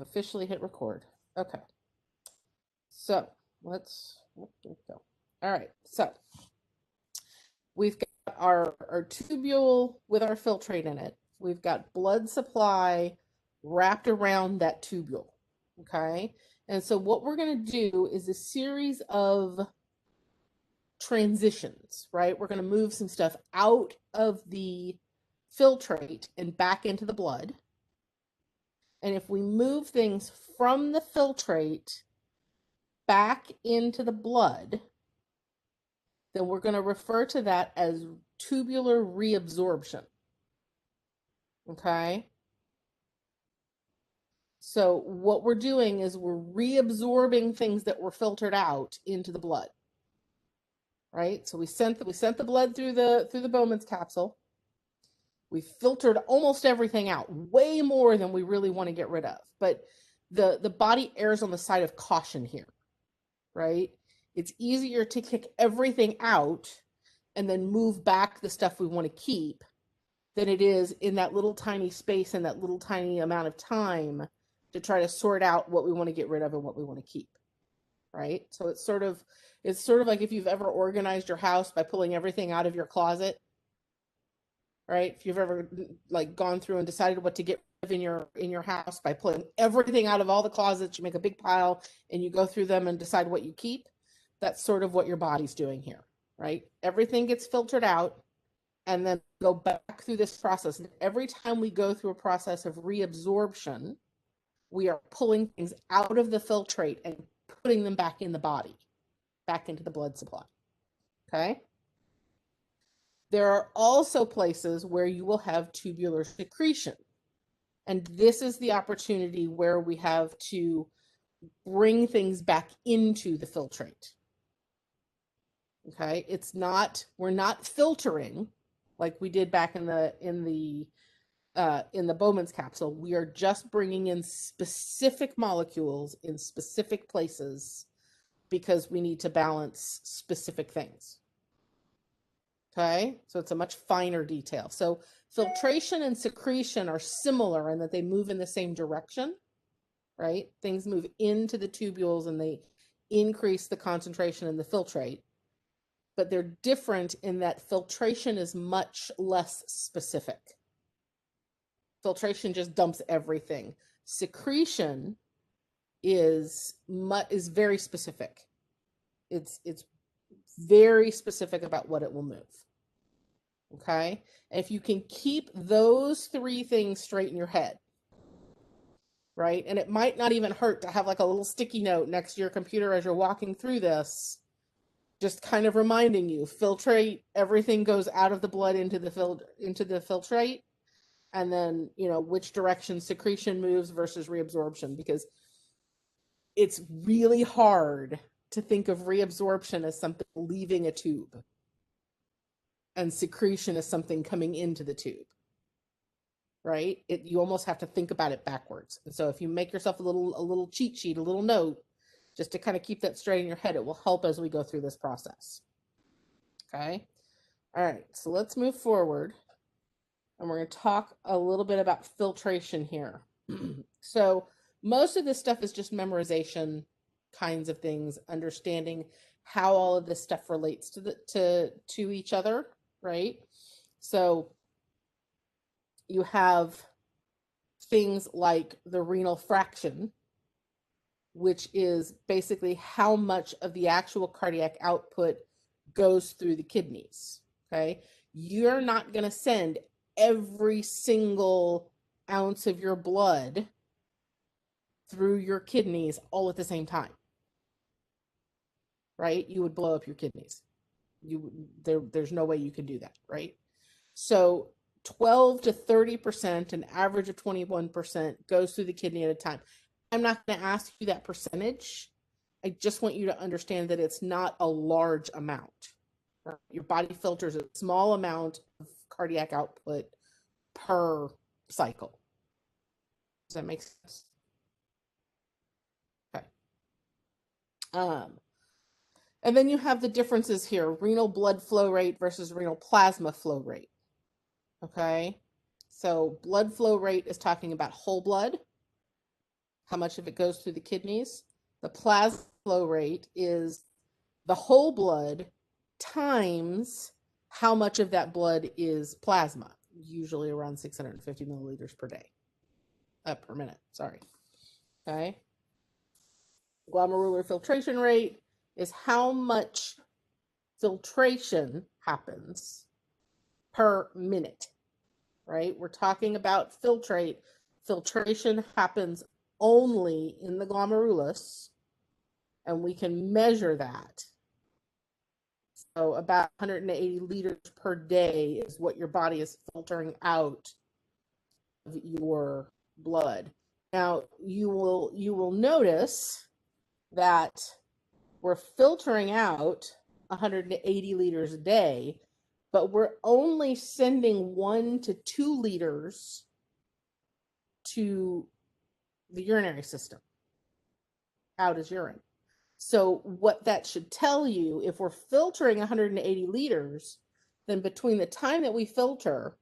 officially hit record. Okay. So let's go. All right. So we've got our tubule with our filtrate in it. We've got blood supply wrapped around that tubule. Okay. And so what we're going to do is a series of transitions, right? We're going to move some stuff out of the filtrate and back into the blood. And if we move things from the filtrate back into the blood, then we're going to refer to that as tubular reabsorption. Okay? So what we're doing is we're reabsorbing things that were filtered out into the blood. Right? So we sent the blood through the Bowman's capsule. We filtered almost everything out, way more than we really want to get rid of. But the body errs on the side of caution here. Right? It's easier to kick everything out and then move back the stuff we want to keep than it is in that little tiny space and that little tiny amount of time to try to sort out what we want to get rid of and what we want to keep. Right? So it's sort of like if you've ever organized your house by pulling everything out of your closet. Right? If you've ever like gone through and decided what to get rid of in your house by pulling everything out of all the closets, you make a big pile and you go through them and decide what you keep. That's sort of what your body's doing here, right? Everything gets filtered out and then go back through this process. And every time we go through a process of reabsorption, we are pulling things out of the filtrate and putting them back in the body, back into the blood supply. Okay? There are also places where you will have tubular secretion. And this is the opportunity where we have to bring things back into the filtrate. Okay? We're not filtering like we did back in the Bowman's capsule. We are just bringing in specific molecules in specific places because we need to balance specific things. Okay, so it's a much finer detail. So filtration and secretion are similar in that they move in the same direction, right? Things move into the tubules and they increase the concentration in the filtrate. But they're different in that filtration is much less specific. Filtration just dumps everything. Secretion is very specific. It's very specific about what it will move. Okay? And if you can keep those three things straight in your head, right? And it might not even hurt to have like a little sticky note next to your computer as you're walking through this, just kind of reminding you, filtrate, everything goes out of the blood into the filtrate. And then, which direction secretion moves versus reabsorption, because it's really hard to think of reabsorption as something leaving a tube and secretion as something coming into the tube, right? You almost have to think about it backwards. And so if you make yourself a little cheat sheet, a little note, just to kind of keep that straight in your head, it will help as we go through this process. Okay? All right, so let's move forward. And we're going to talk a little bit about filtration here. So most of this stuff is just memorization kinds of things, understanding how all of this stuff relates to each other, right? So you have things like the renal fraction, which is basically how much of the actual cardiac output goes through the kidneys, okay? You're not going to send every single ounce of your blood through your kidneys all at the same time, right? You would blow up your kidneys. There's no way you can do that, right? So 12 to 30%, an average of 21% goes through the kidney at a time. I'm not going to ask you that percentage. I just want you to understand that it's not a large amount. Right? Your body filters a small amount of cardiac output per cycle. Does that make sense? Okay. And then you have the differences here, renal blood flow rate versus renal plasma flow rate. Okay. So blood flow rate is talking about whole blood. how much of it goes through the kidneys. The plasma flow rate is the whole blood times how much of that blood is plasma, usually around 650 milliliters per day, per minute, sorry. Okay. Glomerular filtration rate is how much filtration happens per minute, right? We're talking about filtrate. Filtration happens only in the glomerulus, and we can measure that. So about 180 liters per day is what your body is filtering out of your blood. Now, you will notice that we're filtering out 180 liters a day, but we're only sending 1 to 2 liters to the urinary system, out as urine. So what that should tell you, if we're filtering 180 liters, then between the time that we filter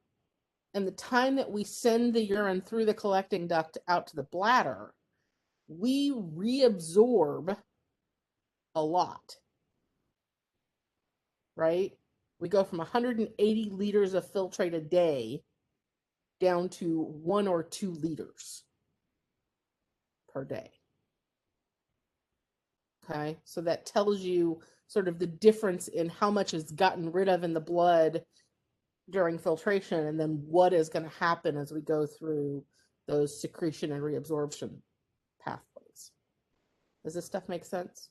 and the time that we send the urine through the collecting duct out to the bladder, we reabsorb a lot, right? We go from 180 liters of filtrate a day down to 1 or 2 liters per day. Okay, so that tells you sort of the difference in how much is gotten rid of in the blood during filtration, and then what is going to happen as we go through those secretion and reabsorption pathways. Does this stuff make sense?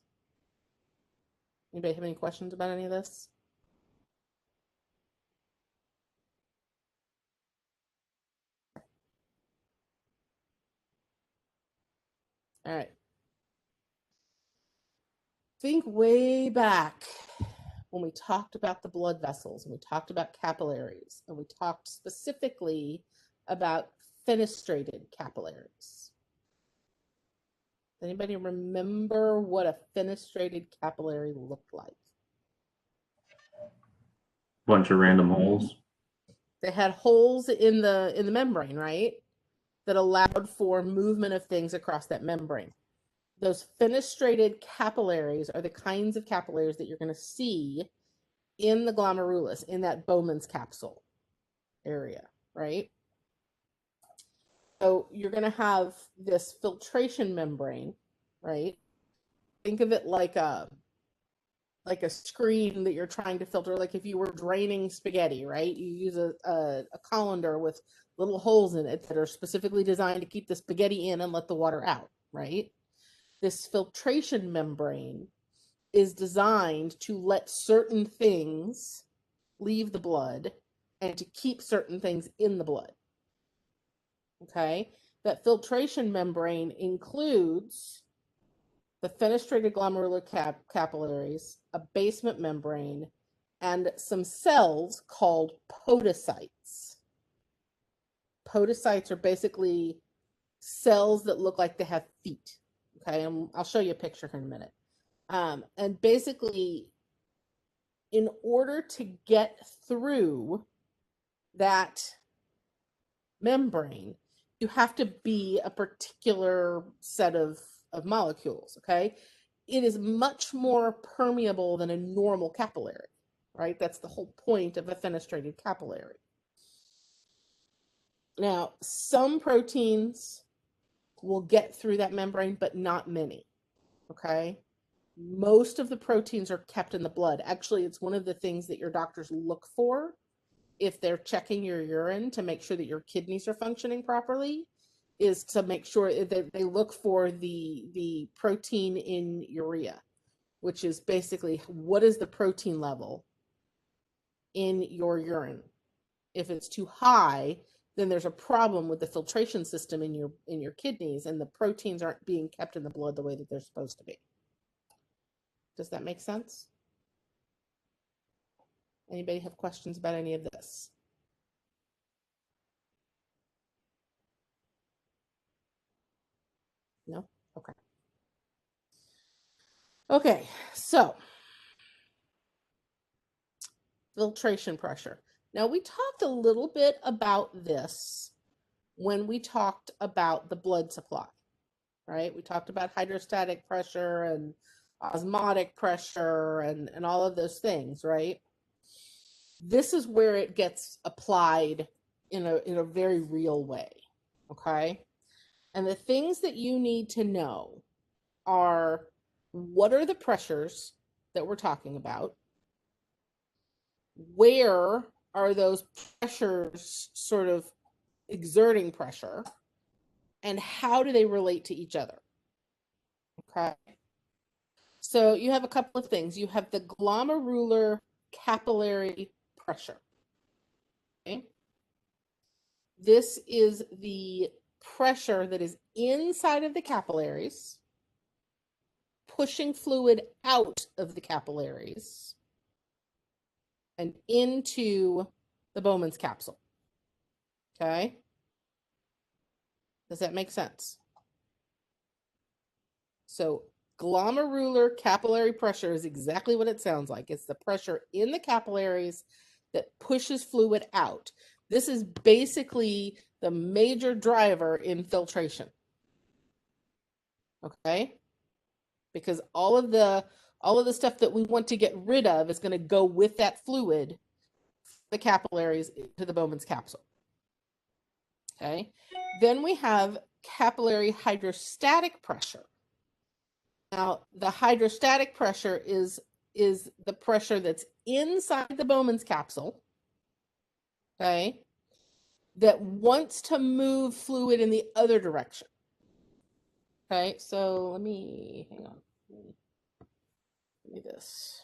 Anybody have any questions about any of this? All right. Think way back when we talked about the blood vessels and we talked about capillaries and we talked specifically about fenestrated capillaries. Anybody remember what a fenestrated capillary looked like? Bunch of random holes. They had holes in the membrane, right? That allowed for movement of things across that membrane. Those fenestrated capillaries are the kinds of capillaries that you're going to see in the glomerulus, in that Bowman's capsule area, right? So you're going to have this filtration membrane, right? Think of it like a screen that you're trying to filter, like if you were draining spaghetti, right? You use a colander with little holes in it that are specifically designed to keep the spaghetti in and let the water out, right? This filtration membrane is designed to let certain things leave the blood and to keep certain things in the blood. Okay? That filtration membrane includes the fenestrated glomerular capillaries, a basement membrane, and some cells called podocytes. Podocytes are basically cells that look like they have feet. Okay, and I'll show you a picture here in a minute. And basically, in order to get through that membrane, you have to be a particular set of molecules, okay? It is much more permeable than a normal capillary, right? That's the whole point of a fenestrated capillary. Now, some proteins will get through that membrane, but not many, okay? Most of the proteins are kept in the blood. Actually, it's one of the things that your doctors look for if they're checking your urine to make sure that your kidneys are functioning properly, is to make sure that they look for the protein in urea, which is basically what is the protein level in your urine. If it's too high, then there's a problem with the filtration system in your kidneys, and the proteins aren't being kept in the blood the way that they're supposed to be. Does that make sense? Anybody have questions about any of this? No? Okay. Okay, so filtration pressure. Now, we talked a little bit about this when we talked about the blood supply. right? We talked about hydrostatic pressure and osmotic pressure and all of those things, right? This is where it gets applied in a very real way, okay? And the things that you need to know are, what are the pressures that we're talking about? Where are those pressures sort of exerting pressure? And how do they relate to each other? Okay. So you have a couple of things. You have the glomerular capillary pressure. Okay. This is the pressure that is inside of the capillaries, pushing fluid out of the capillaries and into the Bowman's capsule. Okay. Does that make sense? So glomerular capillary pressure is exactly what it sounds like. It's the pressure in the capillaries that pushes fluid out. This is basically the major driver in filtration. Okay? Because all of the stuff that we want to get rid of is going to go with that fluid, the capillaries, to the Bowman's capsule. Okay? Then we have capillary hydrostatic pressure. Now, the hydrostatic pressure is the pressure that's inside the Bowman's capsule, okay, that wants to move fluid in the other direction. Okay, so let me, hang on. Let me this.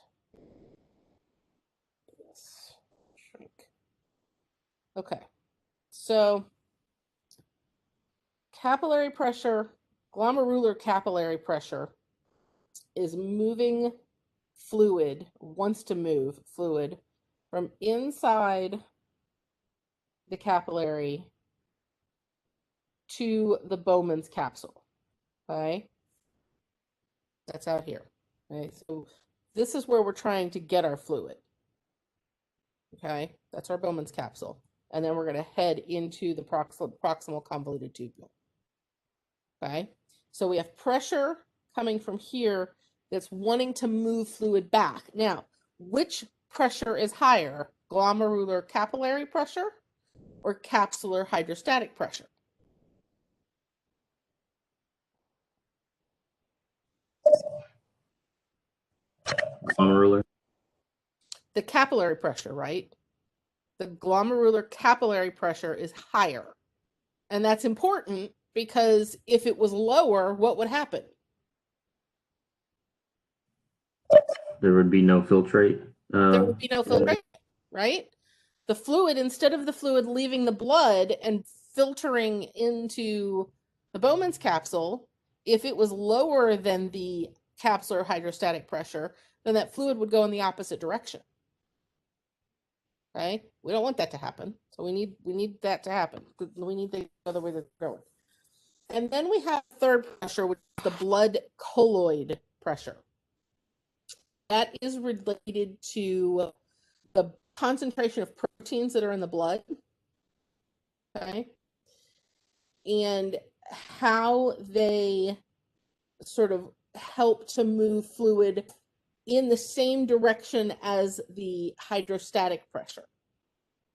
Shrink. Okay, so capillary pressure, glomerular capillary pressure is moving fluid, wants to move fluid from inside the capillary to the Bowman's capsule. Okay, that's out here. Okay, so this is where we're trying to get our fluid. Okay, that's our Bowman's capsule. And then we're going to head into the proximal convoluted tubule. Okay, so we have pressure coming from here that's wanting to move fluid back. Now, which pressure is higher, glomerular capillary pressure or capsular hydrostatic pressure? Glomerular. The capillary pressure, right? The glomerular capillary pressure is higher. And that's important because if it was lower, what would happen? There would be no filtrate. There would be no filtration, right? The fluid, instead of the fluid leaving the blood and filtering into the Bowman's capsule, if it was lower than the capsular hydrostatic pressure, then that fluid would go in the opposite direction. Right? We don't want that to happen. So we need that to happen. We need the other way to go. And then we have third pressure, which is the blood colloid pressure. That is related to the concentration of proteins that are in the blood. Okay. And how they sort of help to move fluid in the same direction as the hydrostatic pressure.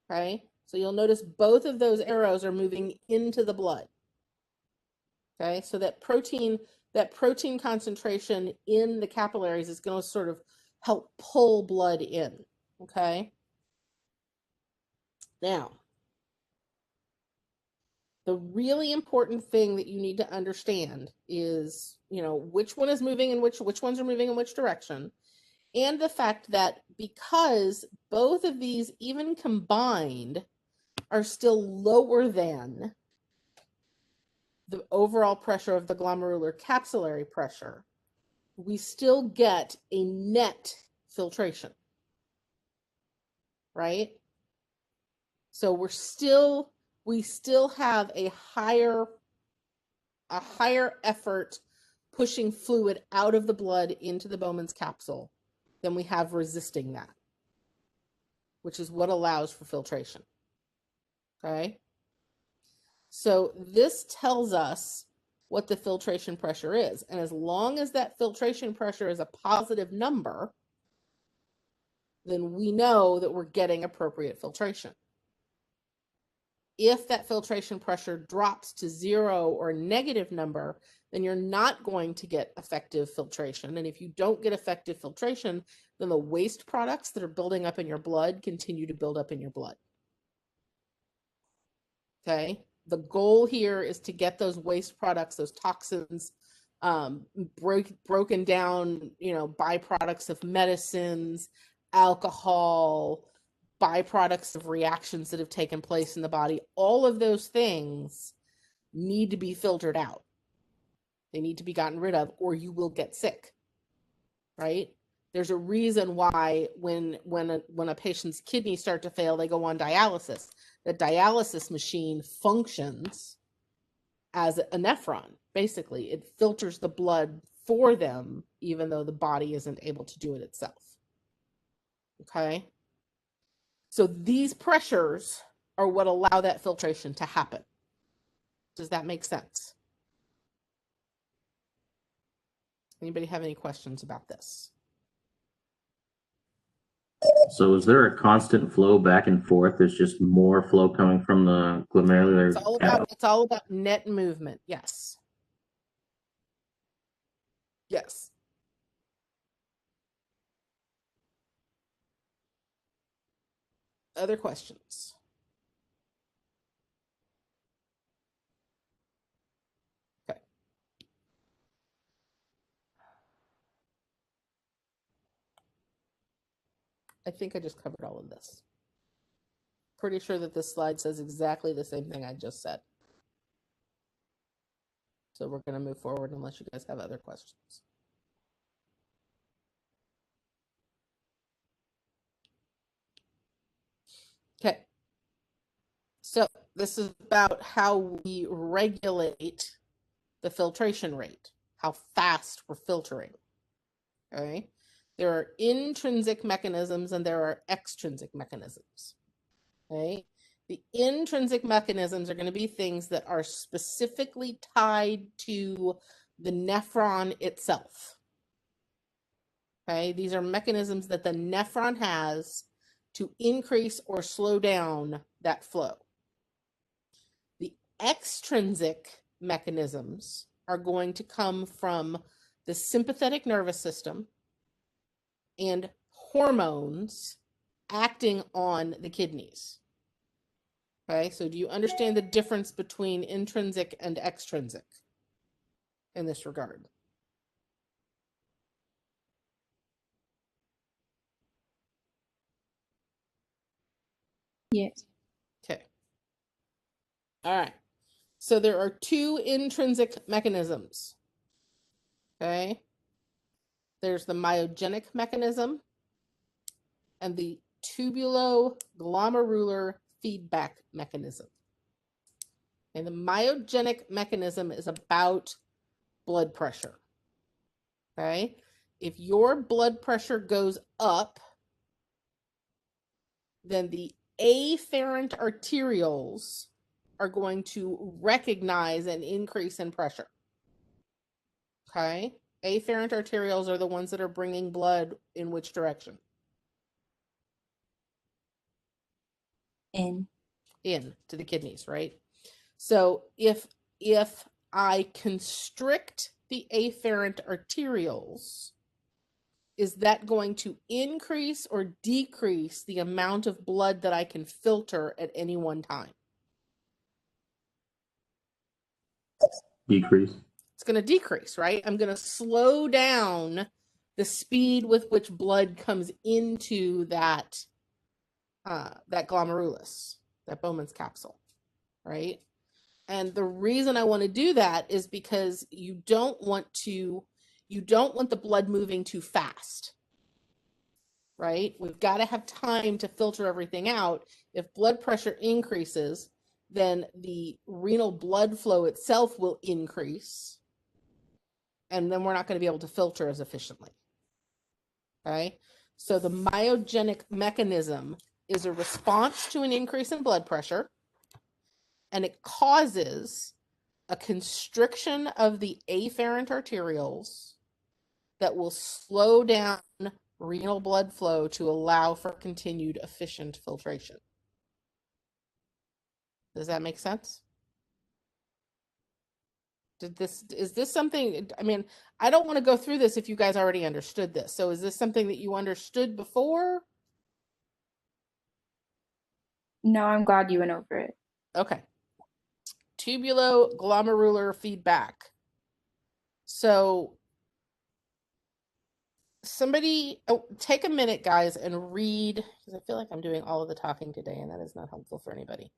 Okay. So you'll notice both of those arrows are moving into the blood. Okay. So that protein concentration in the capillaries is going to sort of help pull blood in. Okay. Now, the really important thing that you need to understand is, which one is moving and which ones are moving in which direction. And the fact that because both of these, even combined, are still lower than the overall pressure of the glomerular capillary pressure, we still get a net filtration, right? So we still have a higher effort pushing fluid out of the blood into the Bowman's capsule than we have resisting that, which is what allows for filtration. Okay? So this tells us what the filtration pressure is. And as long as that filtration pressure is a positive number, then we know that we're getting appropriate filtration. If that filtration pressure drops to 0 or a negative number, then you're not going to get effective filtration. And if you don't get effective filtration, then the waste products that are building up in your blood continue to build up in your blood. Okay? The goal here is to get those waste products, those toxins, broken down, byproducts of medicines, alcohol, byproducts of reactions that have taken place in the body. All of those things need to be filtered out. They need to be gotten rid of, or you will get sick, right? There's a reason why when a patient's kidneys start to fail, they go on dialysis. The dialysis machine functions as a nephron. Basically, it filters the blood for them, even though the body isn't able to do it itself. Okay? So these pressures are what allow that filtration to happen. Does that make sense? Anybody have any questions about this? So is there a constant flow back and forth? There's just more flow coming from the glomerular. It's all about net movement. Yes. Yes. Other questions? Okay. I think I just covered all of this. Pretty sure that this slide says exactly the same thing I just said. So we're going to move forward unless you guys have other questions. Okay. So this is about how we regulate the filtration rate, how fast we're filtering. Okay. There are intrinsic mechanisms and there are extrinsic mechanisms. Okay. The intrinsic mechanisms are going to be things that are specifically tied to the nephron itself. Okay. These are mechanisms that the nephron has to increase or slow down that flow. The extrinsic mechanisms are going to come from the sympathetic nervous system and hormones acting on the kidneys. Okay, so do you understand the difference between intrinsic and extrinsic in this regard? Yes. Okay. All right. So there are two intrinsic mechanisms. Okay. There's the myogenic mechanism and the tubuloglomerular feedback mechanism. And the myogenic mechanism is about blood pressure. Okay? If your blood pressure goes up, then the afferent arterioles are going to recognize an increase in pressure. Okay? Afferent arterioles are the ones that are bringing blood in which direction? In To the kidneys, right? So if I constrict the afferent arterioles, is that going to increase or decrease the amount of blood that I can filter at any one time? Decrease. It's going to decrease, right? I'm going to slow down the speed with which blood comes into that glomerulus, that Bowman's capsule, right? And the reason I want to do that is because you don't want the blood moving too fast, right? We've got to have time to filter everything out. If blood pressure increases, then the renal blood flow itself will increase, and then we're not going to be able to filter as efficiently. Okay? So the myogenic mechanism is a response to an increase in blood pressure, and it causes a constriction of the afferent arterioles that will slow down renal blood flow to allow for continued efficient filtration. Does that make sense? Is this something, I mean, I don't want to go through this if you guys already understood this. So is this something that you understood before? No, I'm glad you went over it. Okay. Tubuloglomerular feedback. So somebody, take a minute, guys, and read, because I feel like I'm doing all of the talking today, and that is not helpful for anybody.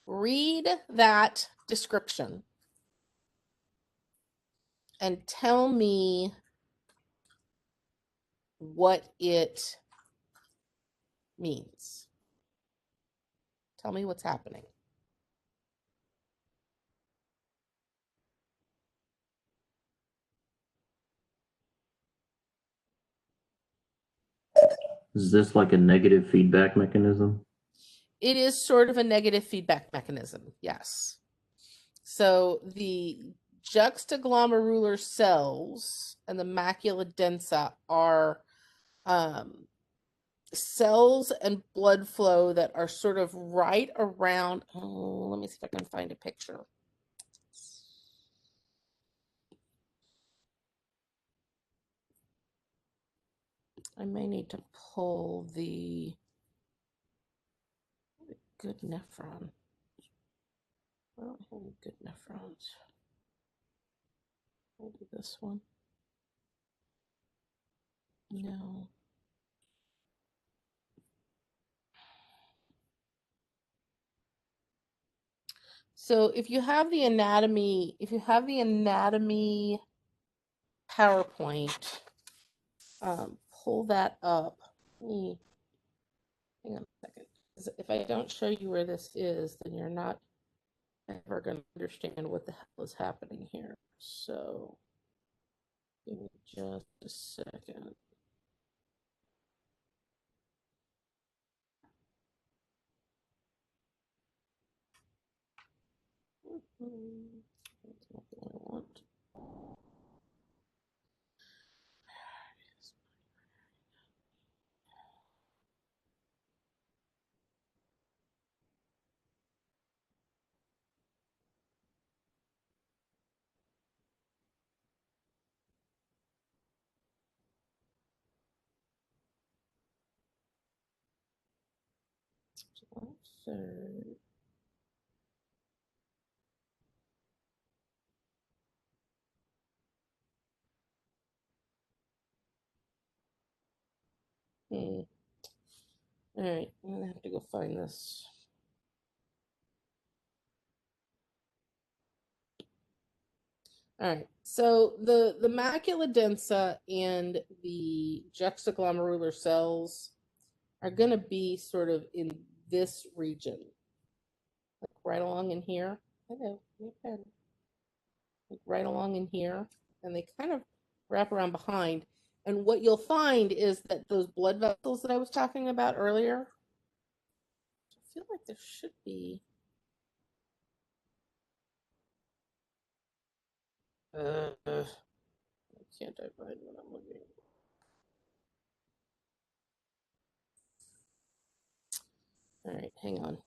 Read that description and tell me what it means. Tell me what's happening. Is this like a negative feedback mechanism? It is sort of a negative feedback mechanism, yes. So the juxtaglomerular cells and the macula densa are cells and blood flow that are sort of right around. Oh, let me see if I can find a picture. I may need to pull the good nephron. I don't have any good nephrons. I'll do this one. No. So if you have the anatomy, PowerPoint, pull that up. Hang on a second. If I don't show you where this is, then you're not ever going to understand what the hell is happening here. So give me just a second. That's not the one I want. Third. All right, I'm gonna have to go find this. All right, so the macula densa and the juxtaglomerular cells are going to be sort of in this region, like right along in here. Hello, like right along in here, and they kind of wrap around behind. And what you'll find is that those blood vessels that I was talking about earlier, I feel like there should be. Why can't I find what I'm looking? All right, hang on.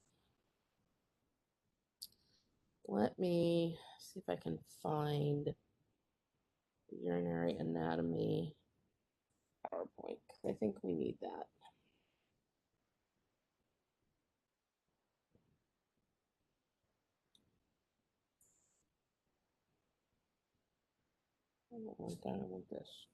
Let me see if I can find the urinary anatomy PowerPoint. I think we need that. I don't want that, I want this.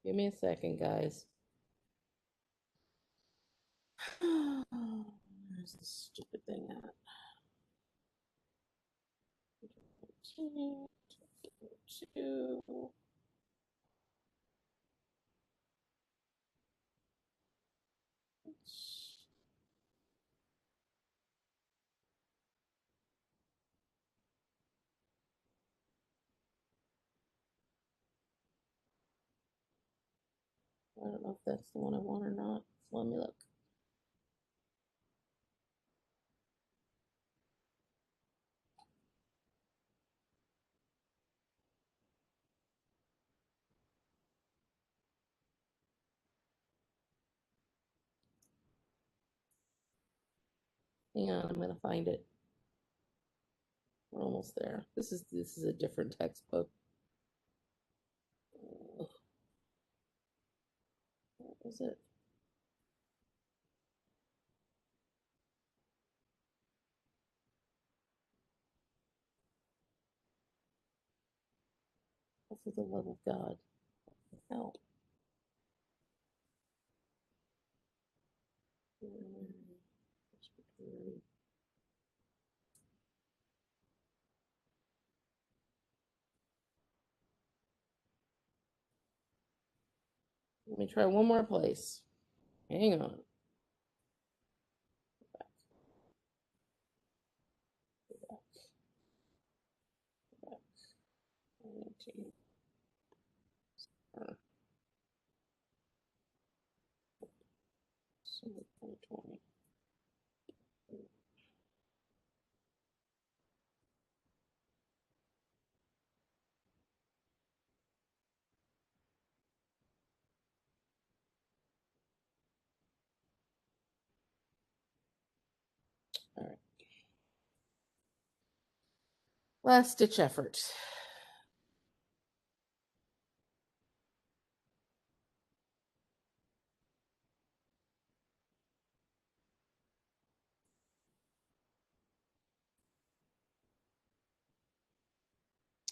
Give me a second, guys. Where's this stupid thing at? to I don't know if that's the one I want or not. Let me look. Hang on, I'm gonna find it. We're almost there. This is a different textbook. What was it? Oh, for the love of God. Help. Let me try one more place. Hang on. All right. Last ditch effort.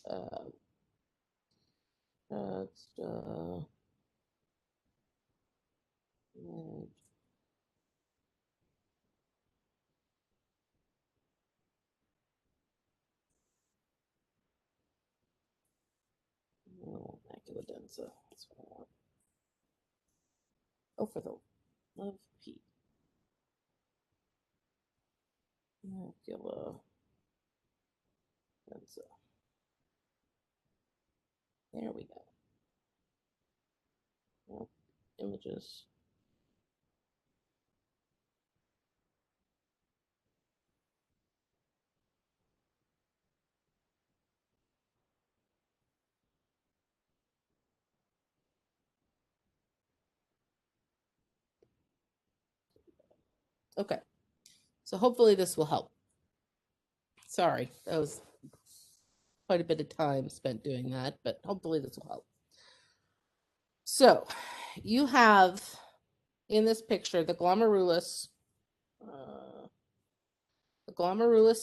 Uh, it's, macula densa. That's what I want. Oh, for the love of Pete. Macula densa. There we go. Nope. Images. Okay. So hopefully this will help. Sorry, that was quite a bit of time spent doing that, but hopefully this will help. So you have in this picture the glomerulus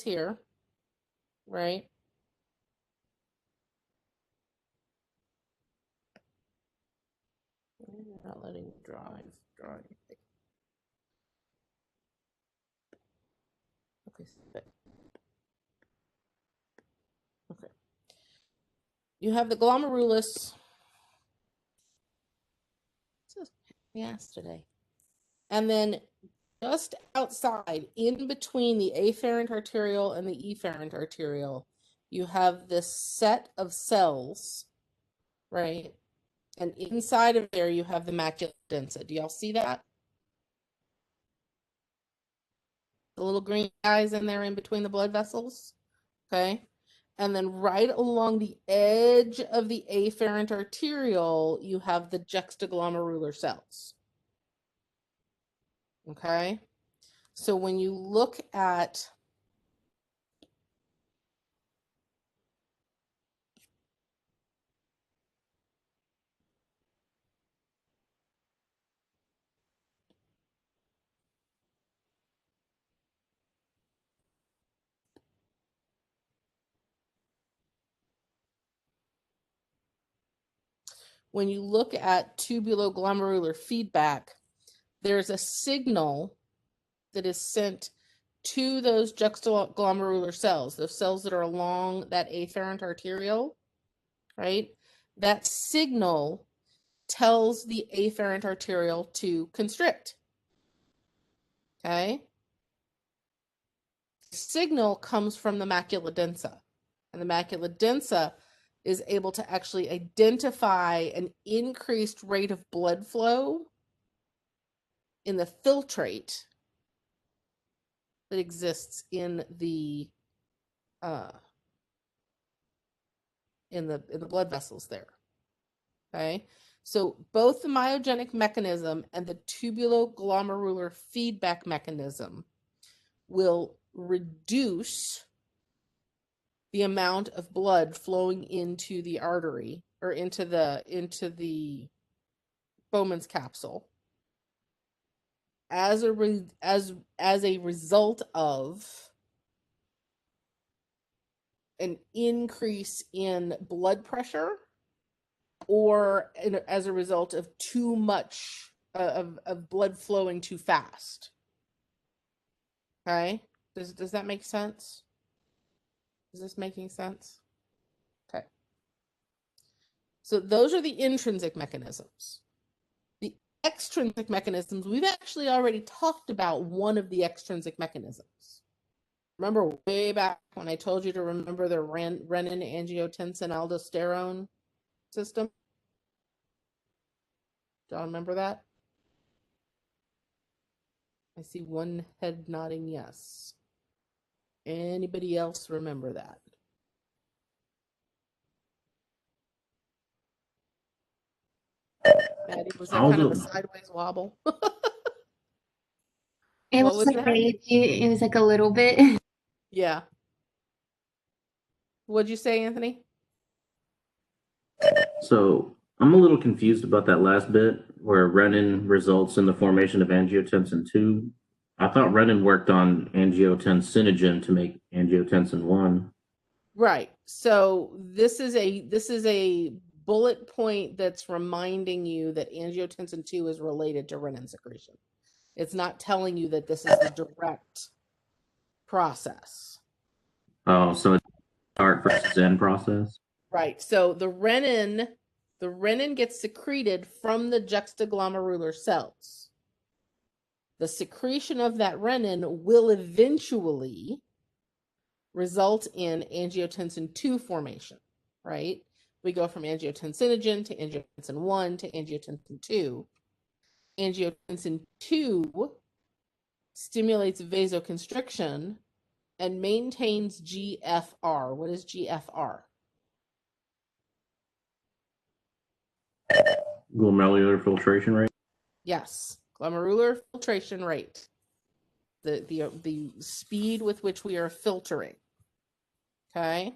here, right? You're not letting me drive. Okay. Okay. You have the glomerulus. Yes, today. And then just outside, in between the afferent arteriole and the efferent arteriole, you have this set of cells, right? And inside of there, you have the macula densa. Do y'all see that? The little green guys in there in between the blood vessels. Okay. And then right along the edge of the afferent arteriole, you have the juxtaglomerular cells. Okay. So when you look at tubuloglomerular feedback, there's a signal that is sent to those juxtaglomerular cells, those cells that are along that afferent arteriole. right? That signal tells the afferent arteriole to constrict. Okay? The signal comes from the macula densa, and the macula densa is able to actually identify an increased rate of blood flow in the filtrate that exists in the blood vessels there. Okay, so both the myogenic mechanism and the tubuloglomerular feedback mechanism will reduce the amount of blood flowing into the artery or into the Bowman's capsule as a result of an increase in blood pressure or as a result of too much of blood flowing too fast. Okay, does that make sense? Is this making sense? Okay. So those are the intrinsic mechanisms. The extrinsic mechanisms, we've actually already talked about one of the extrinsic mechanisms. Remember way back when I told you to remember the renin-angiotensin-aldosterone system? Do y'all remember that? I see one head nodding yes. Anybody else remember that? Maddie, was that kind of a sideways wobble? It What was was okay. It was like a little bit. Yeah. What'd you say, Anthony? So I'm a little confused about that last bit where renin results in the formation of angiotensin 2. I thought renin worked on angiotensinogen to make angiotensin 1. Right. So this is a bullet point that's reminding you that angiotensin 2 is related to renin secretion. It's not telling you that this is the direct process. Oh, so it's start versus end process? Right. So the renin gets secreted from the juxtaglomerular cells. The secretion of that renin will eventually result in angiotensin 2 formation, right? We go from angiotensinogen to angiotensin 1 to angiotensin 2. Angiotensin 2 stimulates vasoconstriction and maintains GFR. What is GFR? Glomerular filtration rate? Yes, glomerular filtration rate. The speed with which we are filtering. Okay.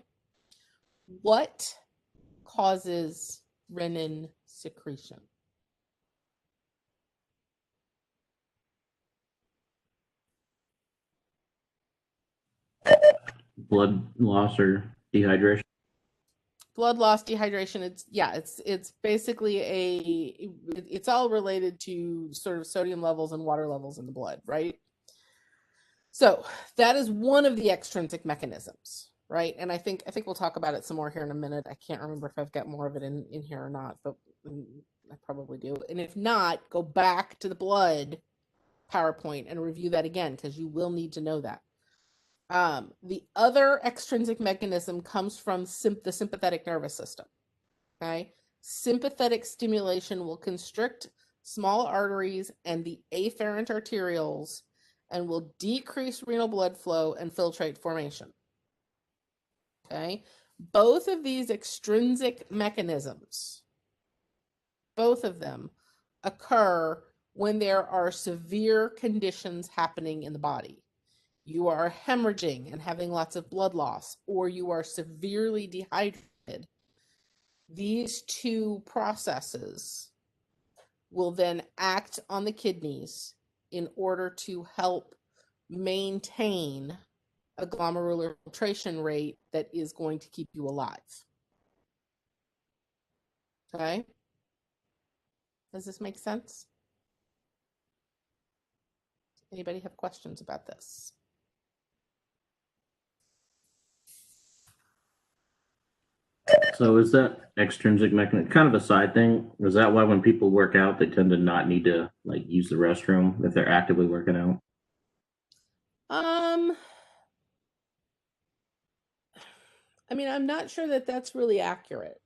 What causes renin secretion? Blood loss or dehydration? Blood loss, dehydration. It's basically it's all related to sort of sodium levels and water levels in the blood, right? So that is one of the extrinsic mechanisms, right? And I think we'll talk about it some more here in a minute. I can't remember if I've got more of it in here or not, but I probably do. And if not, go back to the blood PowerPoint and review that again, because you will need to know that. The other extrinsic mechanism comes from the sympathetic nervous system. Okay, sympathetic stimulation will constrict small arteries and the afferent arterioles and will decrease renal blood flow and filtrate formation. Okay, both of these extrinsic mechanisms, both of them occur when there are severe conditions happening in the body. You are hemorrhaging and having lots of blood loss, or you are severely dehydrated. These two processes will then act on the kidneys in order to help maintain a glomerular filtration rate that is going to keep you alive. Okay? Does this make sense? Anybody have questions about this? So is that extrinsic mechanism kind of a side thing? Is that why when people work out, they tend to not need to like use the restroom if they're actively working out? Um, I mean, I'm not sure that that's really accurate.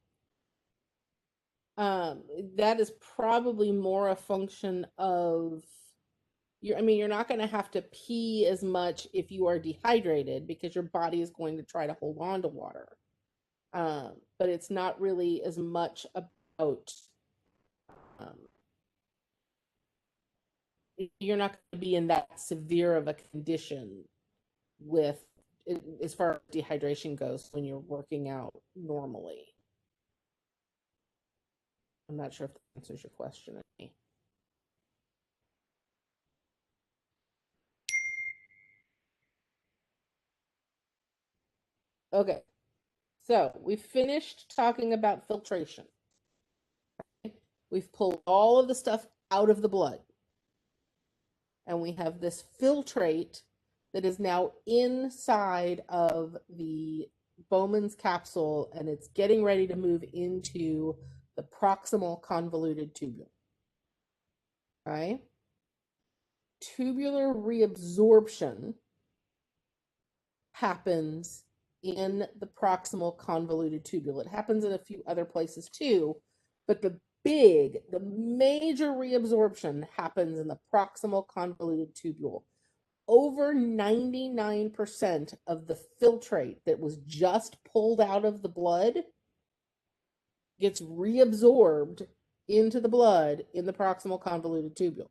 Um, that is probably more a function of I mean, you're not going to have to pee as much if you are dehydrated because your body is going to try to hold on to water. But it's not really as much about, um, you're not going to be in that severe of a condition with, as far as dehydration goes, when you're working out normally. I'm not sure if that answers your question. Okay, so we finished talking about filtration. We've pulled all of the stuff out of the blood. And we have this filtrate that is now inside of the Bowman's capsule, and it's getting ready to move into the proximal convoluted tubule. Okay? Tubular reabsorption happens in the proximal convoluted tubule. It happens in a few other places too, but the major reabsorption happens in the proximal convoluted tubule. Over 99% of the filtrate that was just pulled out of the blood gets reabsorbed into the blood in the proximal convoluted tubule.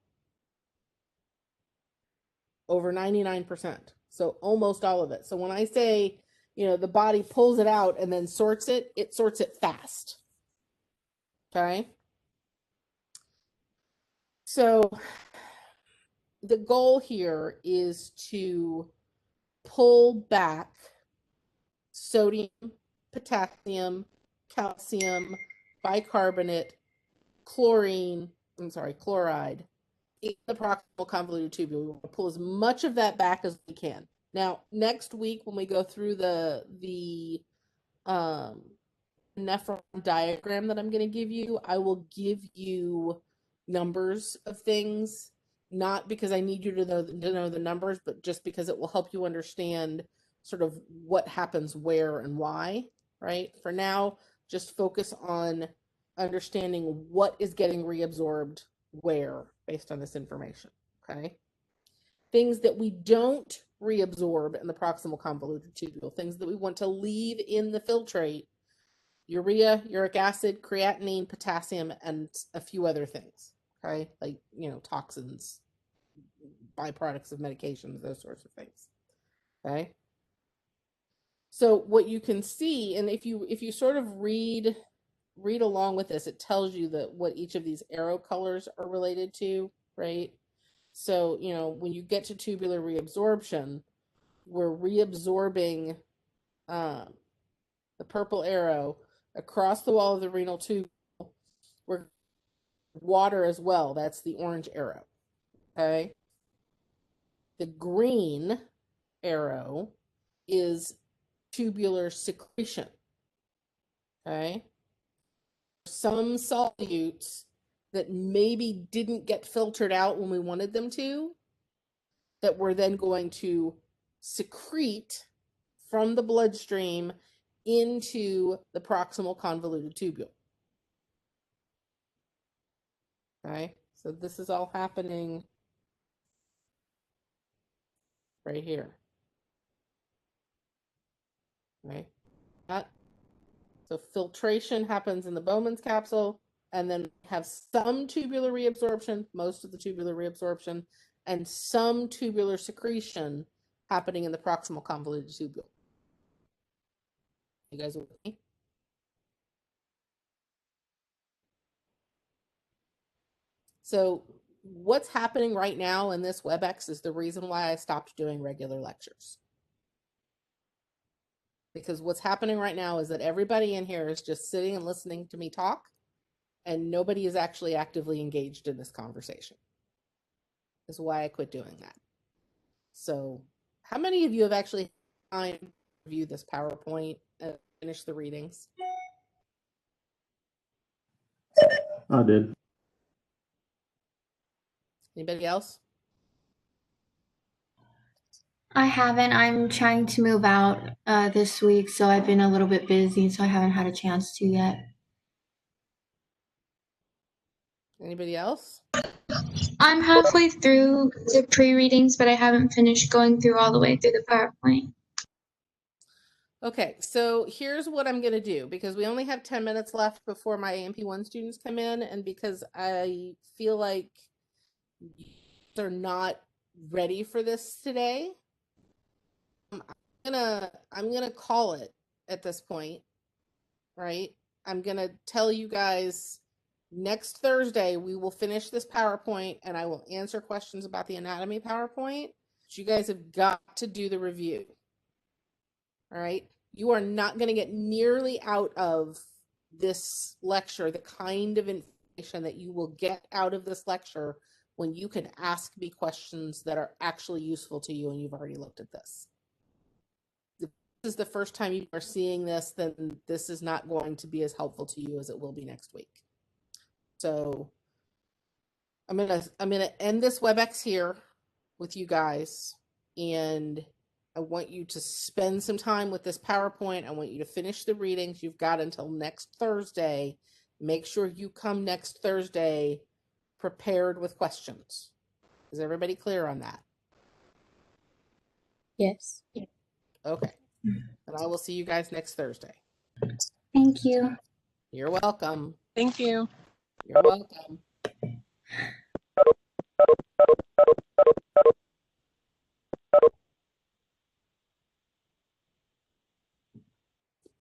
Over 99%. So almost all of it. So when I say, the body pulls it out and then sorts it fast. Okay? So the goal here is to pull back sodium, potassium, calcium, bicarbonate, chloride in the proximal convoluted tubule. We want to pull as much of that back as we can. Now, next week when we go through the nephron diagram that I'm going to give you, I will give you numbers of things, not because I need you to know the numbers, but just because it will help you understand sort of what happens where and why, right? For now, just focus on understanding what is getting reabsorbed where based on this information, okay? Things that we don't reabsorb in the proximal convoluted tubule, things that we want to leave in the filtrate: urea, uric acid, creatinine, potassium, and a few other things. Okay, like toxins, byproducts of medications, those sorts of things. Okay. So what you can see, and if you sort of read along with this, it tells you that what each of these arrow colors are related to, right? So when you get to tubular reabsorption, we're reabsorbing the purple arrow across the wall of the renal tube. We're water as well. That's the orange arrow. Okay. The green arrow is tubular secretion. Okay. Some solutes that maybe didn't get filtered out when we wanted them to, that we're then going to secrete from the bloodstream into the proximal convoluted tubule. Okay. So this is all happening right here. Right. So filtration happens in the Bowman's capsule, and then have some tubular reabsorption, most of the tubular reabsorption, and some tubular secretion happening in the proximal convoluted tubule. You guys with me? So what's happening right now in this WebEx is the reason why I stopped doing regular lectures. Because what's happening right now is that everybody in here is just sitting and listening to me talk, and nobody is actually actively engaged in this conversation. Is why I quit doing that. So how many of you have actually time to review this PowerPoint and finish the readings? I did. Anybody else? I haven't. I'm trying to move out this week, so I've been a little bit busy, so I haven't had a chance to yet. Anybody else? I'm halfway through the pre-readings, but I haven't finished going through all the way through the PowerPoint. Okay, so here's what I'm going to do because we only have 10 minutes left before my AMP1 students come in, and because I feel like they're not ready for this today, I'm gonna call it at this point, right? I'm gonna tell you guys next Thursday we will finish this PowerPoint and I will answer questions about the anatomy PowerPoint. But you guys have got to do the review. All right. You are not going to get nearly out of this lecture the kind of information that you will get out of this lecture when you can ask me questions that are actually useful to you and you've already looked at this. If this is the first time you are seeing this, then this is not going to be as helpful to you as it will be next week. So I'm gonna end this WebEx here with you guys, and I want you to spend some time with this PowerPoint. I want you to finish the readings. You've got until next Thursday. Make sure you come next Thursday prepared with questions. Is everybody clear on that? Yes. Okay. And I will see you guys next Thursday. Thank you. You're welcome. Thank you. You're welcome.